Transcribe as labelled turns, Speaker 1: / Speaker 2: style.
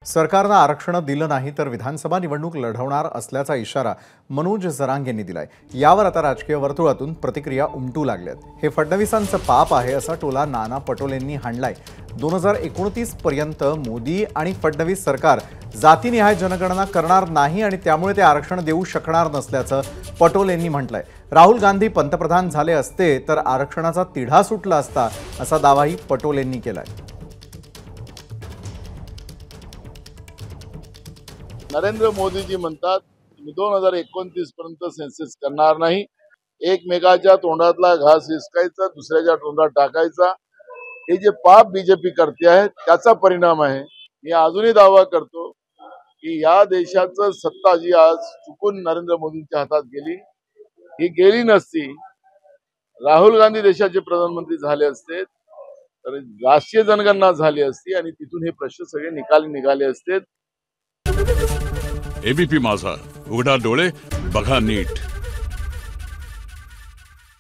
Speaker 1: सरकारनं आरक्षण दिलं नाही तर विधानसभा निवडणूक लढवणार असल्याचा इशारा मनोज जरांगे यांनी दिलाय। यावर आता राजकीय वर्तुळातून प्रतिक्रिया उमटू लागल्यात। हे फडणवीसांचं पाप आहे असा टोला नाना पटोलेंनी हाणलाय। 2029 पर्यंत मोदी आणि फडणवीस सरकार जातीनिहाय जनगणना करणार नाही आणि त्यामुळे ते आरक्षण देऊ शकणार नसल्याचं पटोलेंनी म्हटलंय। राहुल गांधी पंतप्रधान झाले असते तर आरक्षणाचा तिढा सुटला असता असा दावाही पटोलेंनी केलाय।
Speaker 2: नरेंद्र मोदीजी म्हणतात मी 2029 पर्यंत सेन्सेस करणार नाही। एकमेकाच्या तोंडातला घास हिसकायचा, दुसऱ्याच्या तोंडात टाकायचा, हे जे पाप बीजेपी करते आहे त्याचा परिणाम आहे। मी अजूनही दावा करतो की या देशाचं सत्ता जी आज चुकून नरेंद्र मोदींच्या हातात गेली, ही गेली नसती, राहुल गांधी देशाचे प्रधानमंत्री झाले असते तर राष्ट्रीय जनगणना झाली असती आणि तिथून हे प्रश्न सगळे निघाले असते।
Speaker 3: एबीपी माझा, उघडा डोळे बघा नीट।